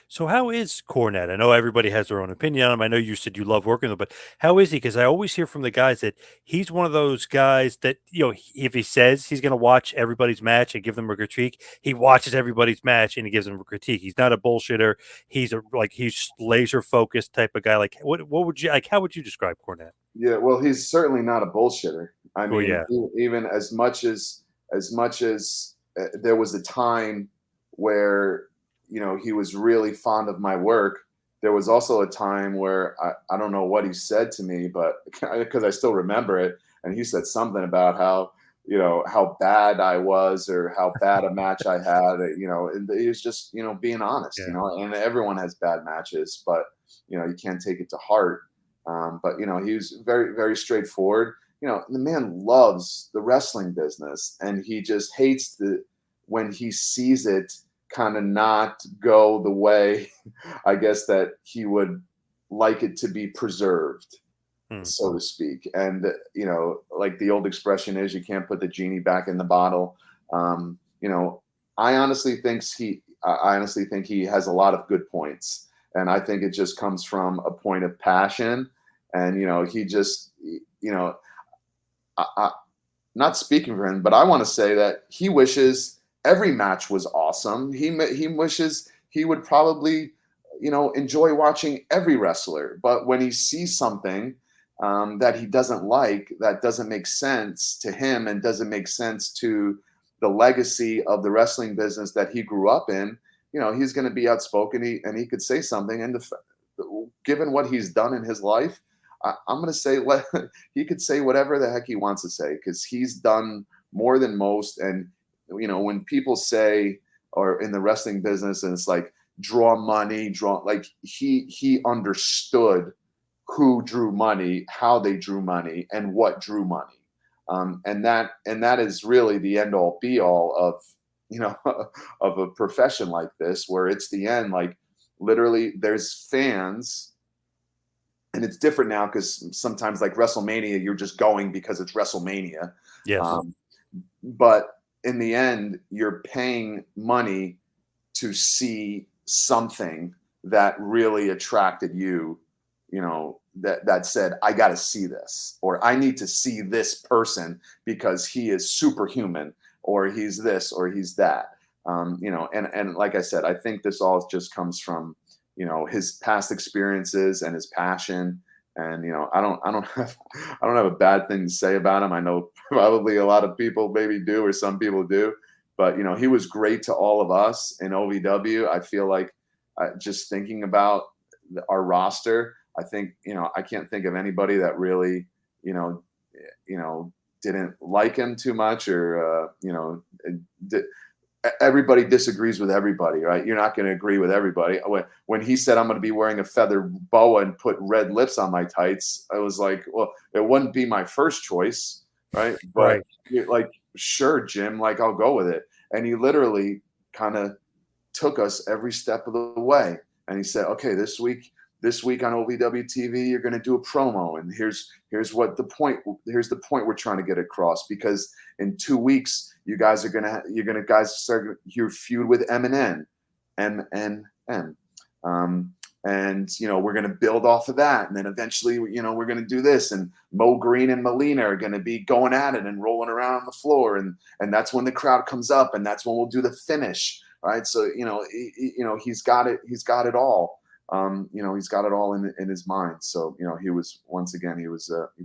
So how is Cornette? I know everybody has their own opinion on him. I know you said you love working with him, but how is he? Because I always hear from the guys that he's one of those guys that, if he says he's going to watch everybody's match and give them a critique, he watches everybody's match and he gives them a critique. He's not a bullshitter. He's laser focused type of guy. Like what would you like? How would you describe Cornette? Yeah, well, he's certainly not a bullshitter. I Well, mean, yeah, even as much as there was a time where he was really fond of my work. There was also a time where I don't know what he said to me, but because I still remember it, and he said something about how bad I was or how bad a match I had. And he was just being honest. yeah. And everyone has bad matches, but you can't take it to heart. But he was very, very straightforward. The man loves the wrestling business, and he just hates when he sees it kind of not go the way, I guess, that he would like it to be preserved, Hmm. so to speak. And like the old expression is, you can't put the genie back in the bottle. Um, you know, I honestly think he has a lot of good points, and I think it just comes from a point of passion. And he just, I, not speaking for him, but I want to say that he wishes every match was awesome. He wishes he would probably, enjoy watching every wrestler. But when he sees something that he doesn't like, that doesn't make sense to him and doesn't make sense to the legacy of the wrestling business that he grew up in, he's going to be outspoken, and he could say something. And given what he's done in his life, I'm going to say he could say whatever the heck he wants to say, because he's done more than most. And when people say, or in the wrestling business, and it's like draw money, like he understood who drew money, how they drew money, and what drew money. And that is really the end all be all of of a profession like this, where it's the end. Like literally, there's fans. And it's different now because sometimes, like WrestleMania, you're just going because it's WrestleMania. Yes. Um, but in the end, you're paying money to see something that really attracted you, that said, I got to see this, or I need to see this person because he is superhuman, or he's this, or he's that. And like I said, I think this all just comes from his past experiences and his passion. And I don't have a bad thing to say about him. I know probably a lot of people maybe do, or some people do, but he was great to all of us in OVW. I feel like just thinking about our roster, I think I can't think of anybody that really you know didn't like him too much, or everybody disagrees with everybody, right? You're not going to agree with everybody. When he said, I'm going to be wearing a feather boa and put red lips on my tights, I was like, well, it wouldn't be my first choice, right? But Right. like, sure, Jim, like, I'll go with it. And he literally kind of took us every step of the way. And he said, okay, this week on OVW TV, you're going to do a promo, and here's the point we're trying to get across, because in 2 weeks you guys start your feud with MNN, and we're going to build off of that, and then eventually we're going to do this, and Mo Green and Melina are going to be going at it and rolling around on the floor, and that's when the crowd comes up, and that's when we'll do the finish, right? So he's got it all. He's got it all in his mind. So, he was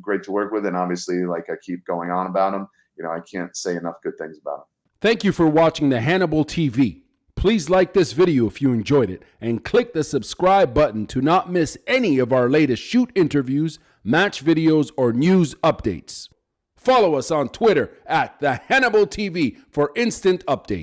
great to work with. And obviously, like I keep going on about him, I can't say enough good things about him. Thank you for watching the Hannibal TV. Please like this video if you enjoyed it, and click the subscribe button to not miss any of our latest shoot interviews, match videos, or news updates. Follow us on Twitter at the Hannibal TV for instant updates.